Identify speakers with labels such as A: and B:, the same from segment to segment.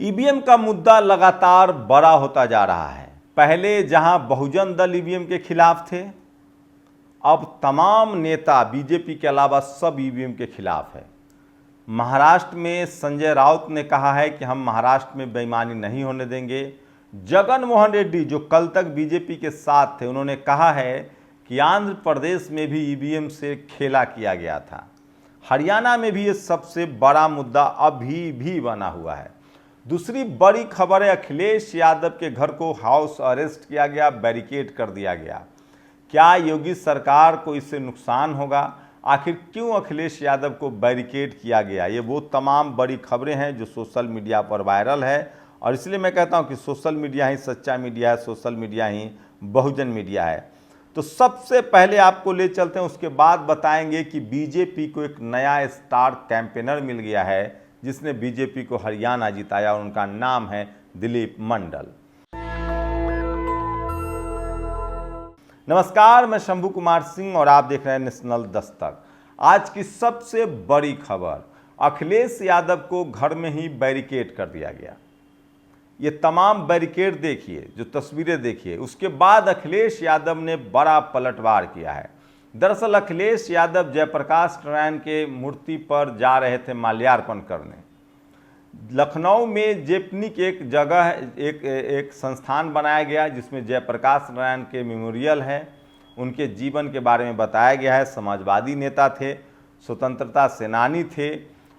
A: EVM का मुद्दा लगातार बड़ा होता जा रहा है। पहले जहां बहुजन दल ईवीएम के खिलाफ थे, अब तमाम नेता बीजेपी के अलावा सब ईवीएम के खिलाफ है। महाराष्ट्र में संजय राउत ने कहा है कि हम महाराष्ट्र में बेईमानी नहीं होने देंगे। जगन मोहन रेड्डी जो कल तक बीजेपी के साथ थे, उन्होंने कहा है कि आंध्र प्रदेश में भी ईवीएम से खेला किया गया था। हरियाणा में भी ये सबसे बड़ा मुद्दा अभी भी बना हुआ है। दूसरी बड़ी खबर है, अखिलेश यादव के घर को हाउस अरेस्ट किया गया, बैरिकेड कर दिया गया। क्या योगी सरकार को इससे नुकसान होगा? आखिर क्यों अखिलेश यादव को बैरिकेड किया गया? ये वो तमाम बड़ी खबरें हैं जो सोशल मीडिया पर वायरल है, और इसलिए मैं कहता हूं कि सोशल मीडिया ही सच्चा मीडिया है, सोशल मीडिया ही बहुजन मीडिया है। तो सबसे पहले आपको ले चलते हैं, उसके बाद बताएंगे कि बीजेपी को एक नया स्टार कैंपेनर मिल गया है जिसने बीजेपी को हरियाणा जिताया, और उनका नाम है दिलीप मंडल। नमस्कार, मैं शंभू कुमार सिंह और आप देख रहे हैं नेशनल दस्तक। आज की सबसे बड़ी खबर, अखिलेश यादव को घर में ही बैरिकेड कर दिया गया। ये तमाम बैरिकेड देखिए, जो तस्वीरें देखिए, उसके बाद अखिलेश यादव ने बड़ा पलटवार किया है। दरअसल अखिलेश यादव जयप्रकाश नारायण के मूर्ति पर जा रहे थे माल्यार्पण करने। लखनऊ में जेपनिक एक जगह एक संस्थान बनाया गया जिसमें जयप्रकाश नारायण के मेमोरियल है। उनके जीवन के बारे में बताया गया है। समाजवादी नेता थे, स्वतंत्रता सेनानी थे,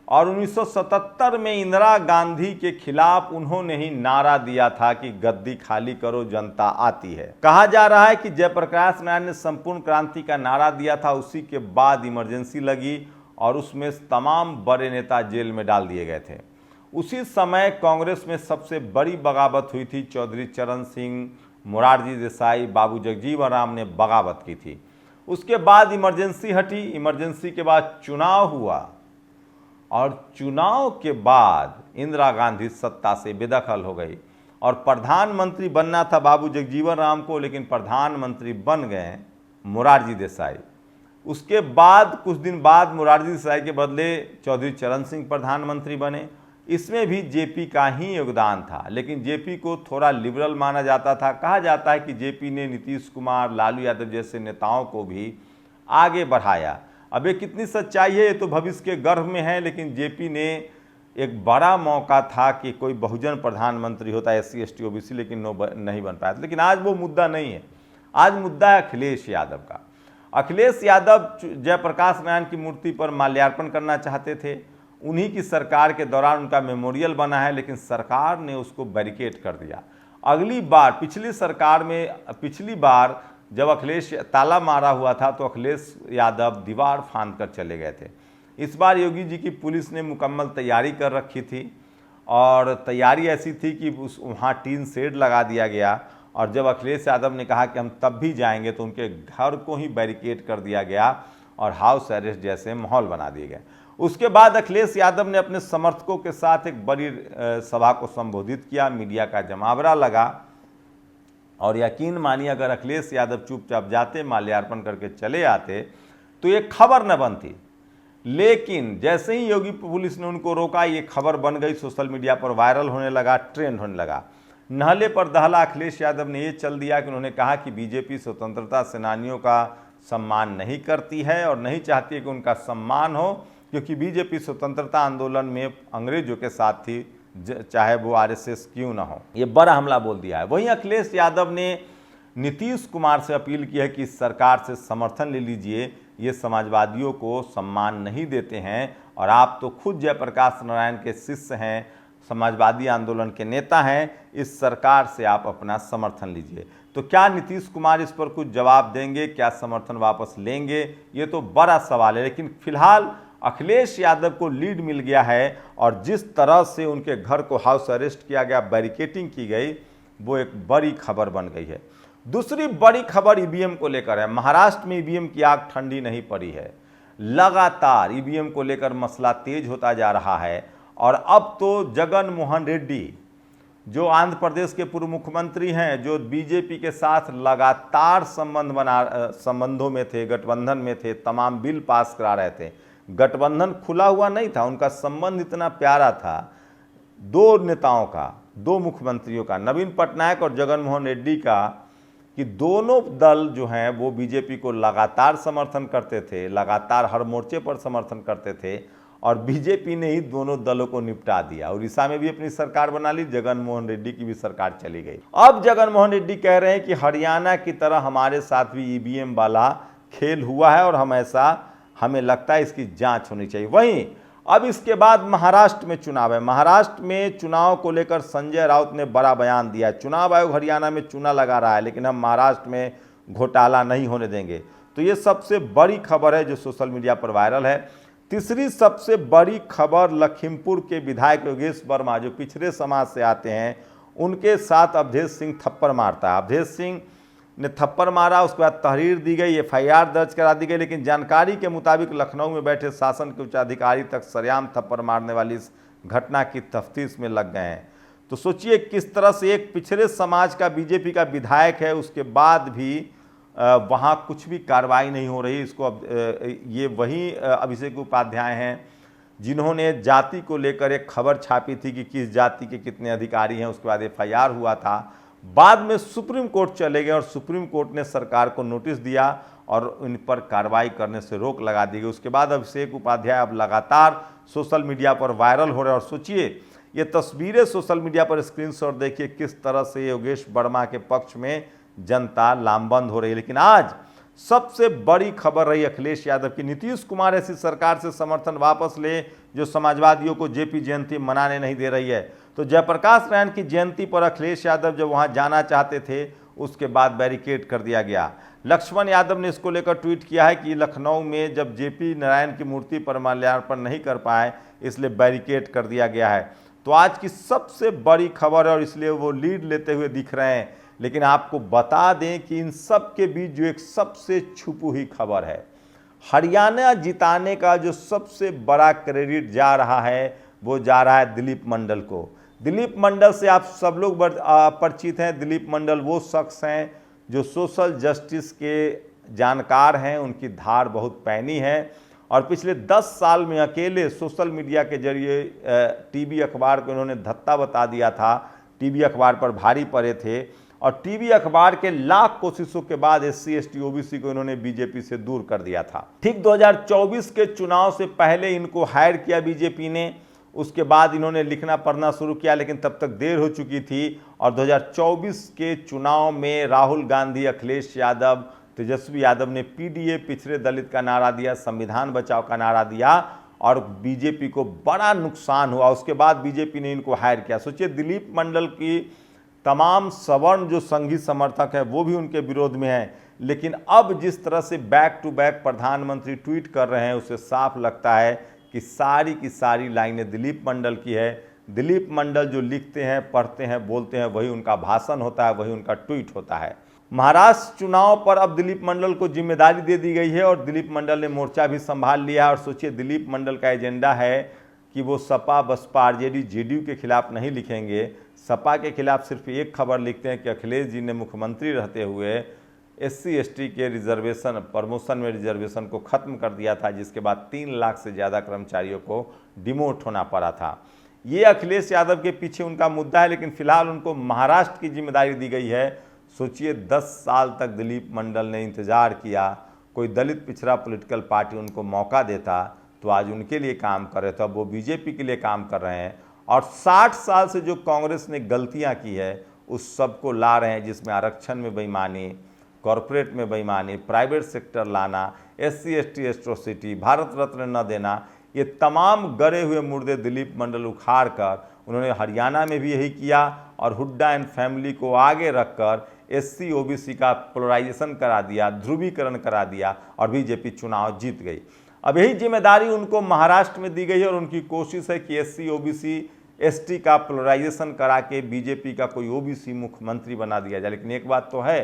A: और 1977 में इंदिरा गांधी के खिलाफ उन्होंने ही नारा दिया था कि गद्दी खाली करो, जनता आती है। कहा जा रहा है कि जयप्रकाश नारायण ने संपूर्ण क्रांति का नारा दिया था, उसी के बाद इमरजेंसी लगी और उसमें तमाम बड़े नेता जेल में डाल दिए गए थे। उसी समय कांग्रेस में सबसे बड़ी बगावत हुई थी। चौधरी चरण सिंह, मोरारजी देसाई, बाबू जगजीवन राम ने बगावत की थी। उसके बाद इमरजेंसी हटी, इमरजेंसी के बाद चुनाव हुआ, और चुनाव के बाद इंदिरा गांधी सत्ता से बेदखल हो गई और प्रधानमंत्री बनना था बाबू जगजीवन राम को, लेकिन प्रधानमंत्री बन गए मोरारजी देसाई। उसके बाद कुछ दिन बाद मोरारजी देसाई के बदले चौधरी चरण सिंह प्रधानमंत्री बने। इसमें भी जेपी का ही योगदान था, लेकिन जेपी को थोड़ा लिबरल माना जाता था। कहा जाता है कि जेपी ने नीतीश कुमार, लालू यादव जैसे नेताओं को भी आगे बढ़ाया। अब ये कितनी सच्चाई है ये तो भविष्य के गर्भ में है, लेकिन जेपी ने एक बड़ा मौका था कि कोई बहुजन प्रधानमंत्री होता, SC ST OBC, लेकिन नहीं बन पाया। लेकिन आज वो मुद्दा नहीं है, आज मुद्दा है अखिलेश यादव का। अखिलेश यादव जयप्रकाश नारायण की मूर्ति पर माल्यार्पण करना चाहते थे। उन्हीं की सरकार के दौरान उनका मेमोरियल बना है, लेकिन सरकार ने उसको बैरिकेड कर दिया। अगली बार पिछली बार जब अखिलेश ताला मारा हुआ था तो अखिलेश यादव दीवार फांद कर चले गए थे। इस बार योगी जी की पुलिस ने मुकम्मल तैयारी कर रखी थी, और तैयारी ऐसी थी कि वहाँ टीन शेड लगा दिया गया, और जब अखिलेश यादव ने कहा कि हम तब भी जाएंगे तो उनके घर को ही बैरिकेड कर दिया गया और हाउस अरेस्ट जैसे माहौल बना दिए गए। उसके बाद अखिलेश यादव ने अपने समर्थकों के साथ एक बड़ी सभा को संबोधित किया। मीडिया का जमावड़ा लगा, और यकीन मानिए अगर अखिलेश यादव चुपचाप जाते, माल्यार्पण करके चले आते, तो ये खबर न बनती। लेकिन जैसे ही योगी पुलिस ने उनको रोका, ये खबर बन गई, सोशल मीडिया पर वायरल होने लगा, ट्रेंड होने लगा। नहले पर दहला अखिलेश यादव ने ये चल दिया कि उन्होंने कहा कि बीजेपी स्वतंत्रता सेनानियों का सम्मान नहीं करती है और नहीं चाहती है कि उनका सम्मान हो, क्योंकि बीजेपी स्वतंत्रता आंदोलन में अंग्रेजों के साथ थी, चाहे वो RSS क्यों ना हो। ये बड़ा हमला बोल दिया है। वहीं अखिलेश यादव ने नीतीश कुमार से अपील की है कि इस सरकार से समर्थन ले लीजिए, ये समाजवादियों को सम्मान नहीं देते हैं, और आप तो खुद जयप्रकाश नारायण के शिष्य हैं, समाजवादी आंदोलन के नेता हैं, इस सरकार से आप अपना समर्थन लीजिए। तो क्या नीतीश कुमार इस पर कुछ जवाब देंगे? क्या समर्थन वापस लेंगे? ये तो बड़ा सवाल है। लेकिन फिलहाल अखिलेश यादव को लीड मिल गया है, और जिस तरह से उनके घर को हाउस अरेस्ट किया गया, बैरिकेडिंग की गई, वो एक बड़ी खबर बन गई है। दूसरी बड़ी खबर ईवीएम को लेकर है। महाराष्ट्र में ईवीएम की आग ठंडी नहीं पड़ी है। लगातार ईवीएम को लेकर मसला तेज होता जा रहा है, और अब तो जगन मोहन रेड्डी जो आंध्र प्रदेश के पूर्व मुख्यमंत्री हैं, जो बीजेपी के साथ लगातार संबंधों में थे, गठबंधन में थे, तमाम बिल पास करा रहे थे। गठबंधन खुला हुआ नहीं था, उनका संबंध इतना प्यारा था। दो नेताओं का, दो मुख्यमंत्रियों का, नवीन पटनायक और जगन मोहन रेड्डी का, कि दोनों दल जो हैं वो बीजेपी को लगातार समर्थन करते थे, लगातार हर मोर्चे पर समर्थन करते थे, और बीजेपी ने ही दोनों दलों को निपटा दिया। उड़ीसा में भी अपनी सरकार बना ली, जगन मोहन रेड्डी की भी सरकार चली गई। अब जगन मोहन रेड्डी कह रहे हैं कि हरियाणा की तरह हमारे साथ भी ईवीएम वाला खेल हुआ है और हमें लगता है इसकी जांच होनी चाहिए। वहीं अब इसके बाद महाराष्ट्र में चुनाव है। महाराष्ट्र में चुनाव को लेकर संजय राउत ने बड़ा बयान दिया है। चुनाव आयोग हरियाणा में चूना लगा रहा है, लेकिन हम महाराष्ट्र में घोटाला नहीं होने देंगे। तो ये सबसे बड़ी खबर है जो सोशल मीडिया पर वायरल है। तीसरी सबसे बड़ी खबर, लखीमपुर के विधायक योगेश वर्मा जो पिछड़े समाज से आते हैं, उनके साथ अवधेश सिंह थप्पड़ मारता है। अवधेश सिंह ने थप्पड़ मारा, उसके बाद तहरीर दी गई, एफआईआर दर्ज करा दी गई, लेकिन जानकारी के मुताबिक लखनऊ में बैठे शासन के उच्चाधिकारी तक सरेआम थप्पड़ मारने वाली इस घटना की तफ्तीश में लग गए हैं। तो सोचिए किस तरह से एक पिछड़े समाज का बीजेपी का विधायक है, उसके बाद भी वहाँ कुछ भी कार्रवाई नहीं हो रही। इसको ये वही अभिषेक उपाध्याय हैं जिन्होंने जाति को लेकर एक खबर छापी थी कि किस जाति के कितने अधिकारी हैं, उसके बाद एफआईआर हुआ था। बाद में सुप्रीम कोर्ट चले गए और सुप्रीम कोर्ट ने सरकार को नोटिस दिया और इन पर कार्रवाई करने से रोक लगा दी गई। उसके बाद अभिषेक उपाध्याय अब लगातार सोशल मीडिया पर वायरल हो रहे हैं। और सोचिए ये तस्वीरें सोशल मीडिया पर स्क्रीनशॉट देखिए किस तरह से योगेश वर्मा के पक्ष में जनता लामबंद हो रही है। लेकिन आज सबसे बड़ी खबर रही अखिलेश यादव की। नीतीश कुमार ऐसी सरकार से समर्थन वापस ले जो समाजवादियों को जेपी जयंती मनाने नहीं दे रही है। तो जयप्रकाश नारायण की जयंती पर अखिलेश यादव जब वहां जाना चाहते थे, उसके बाद बैरिकेड कर दिया गया। लक्ष्मण यादव ने इसको लेकर ट्वीट किया है कि लखनऊ में जब जेपी नारायण की मूर्ति पर माल्यार्पण नहीं कर पाए, इसलिए बैरिकेड कर दिया गया है। तो आज की सबसे बड़ी खबर है और इसलिए वो लीड लेते हुए दिख रहे हैं। लेकिन आपको बता दें कि इन सब के बीच जो एक सबसे छुपी हुई खबर है, हरियाणा जिताने का जो सबसे बड़ा क्रेडिट जा रहा है वो जा रहा है दिलीप मंडल को। दिलीप मंडल से आप सब लोग परिचित हैं। दिलीप मंडल वो शख्स हैं जो सोशल जस्टिस के जानकार हैं, उनकी धार बहुत पैनी है और पिछले 10 साल में अकेले सोशल मीडिया के जरिए टीवी अखबार को इन्होंने धत्ता बता दिया था। टीवी अखबार पर भारी पड़े थे और टीवी अखबार के लाख कोशिशों के बाद SC ST OBC को इन्होंने बीजेपी से दूर कर दिया था। ठीक 2024 के चुनाव से पहले इनको हायर किया बीजेपी ने, उसके बाद इन्होंने लिखना पढ़ना शुरू किया, लेकिन तब तक देर हो चुकी थी। और 2024 के चुनाव में राहुल गांधी, अखिलेश यादव, तेजस्वी यादव ने PDA पिछड़े दलित का नारा दिया, संविधान बचाओ का नारा दिया और बीजेपी को बड़ा नुकसान हुआ। उसके बाद बीजेपी ने इनको हायर किया। सोचिए दिलीप मंडल की तमाम सवर्ण जो संघी समर्थक है वो भी उनके विरोध में हैं। लेकिन अब जिस तरह से बैक टू बैक प्रधानमंत्री ट्वीट कर रहे हैं, उससे साफ लगता है कि सारी की सारी लाइनें दिलीप मंडल की है। दिलीप मंडल जो लिखते हैं, पढ़ते हैं, बोलते हैं, वही उनका भाषण होता है, वही उनका ट्वीट होता है। महाराष्ट्र चुनाव पर अब दिलीप मंडल को जिम्मेदारी दे दी गई है और दिलीप मंडल ने मोर्चा भी संभाल लिया। और सोचिए दिलीप मंडल का एजेंडा है कि वो सपा, बसपा, RJD, JDU के खिलाफ नहीं लिखेंगे। सपा के खिलाफ सिर्फ एक खबर लिखते हैं कि अखिलेश जी ने मुख्यमंत्री रहते हुए SC ST के रिजर्वेशन, प्रमोशन में रिजर्वेशन को ख़त्म कर दिया था, जिसके बाद 3 लाख से ज़्यादा कर्मचारियों को डिमोट होना पड़ा था। ये अखिलेश यादव के पीछे उनका मुद्दा है, लेकिन फिलहाल उनको महाराष्ट्र की जिम्मेदारी दी गई है। सोचिए 10 साल तक दिलीप मंडल ने इंतज़ार किया, कोई दलित पिछड़ा पॉलिटिकल पार्टी उनको मौका देता तो आज उनके लिए काम कर रहे थे। अब वो बीजेपी के लिए काम कर रहे हैं और 60 साल से जो कांग्रेस ने गलतियां की है उस सब को ला रहे हैं, जिसमें आरक्षण में बेईमानी, कॉरपोरेट में बेईमानी, प्राइवेट सेक्टर लाना, SC ST atrocity, Bharat Ratna न देना, ये तमाम गड़े हुए मुर्दे दिलीप मंडल उखाड़ कर उन्होंने हरियाणा में भी यही किया और हुड्डा एंड फैमिली को आगे रखकर SC OBC का पोलराइजेशन करा दिया, ध्रुवीकरण करा दिया और बीजेपी चुनाव जीत गई। अब यही जिम्मेदारी उनको महाराष्ट्र में दी गई है और उनकी कोशिश है कि SC OBC ST का पोलराइजेशन करा के बीजेपी का कोई OBC मुख्यमंत्री बना दिया जाए। लेकिन एक बात तो है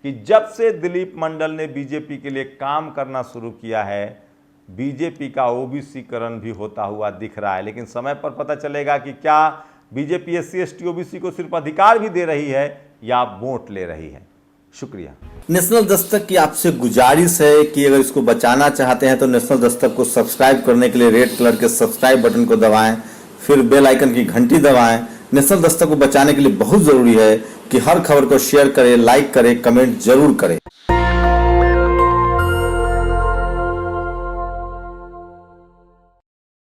A: कि जब से दिलीप मंडल ने बीजेपी के लिए काम करना शुरू किया है, बीजेपी का OBCकरण भी होता हुआ दिख रहा है। लेकिन समय पर पता चलेगा कि क्या बीजेपी SC ST OBC को सिर्फ अधिकार भी दे रही है या वोट ले रही है। शुक्रिया।
B: नेशनल दस्तक की आपसे गुजारिश है कि अगर इसको बचाना चाहते हैं तो नेशनल दस्तक को सब्सक्राइब करने के लिए रेड कलर के सब्सक्राइब बटन को दबाएं, फिर बेल आइकन की घंटी दबाएं। नेशनल दस्तक को बचाने के लिए बहुत जरूरी है कि हर खबर को शेयर करें, लाइक करें, कमेंट जरूर करें।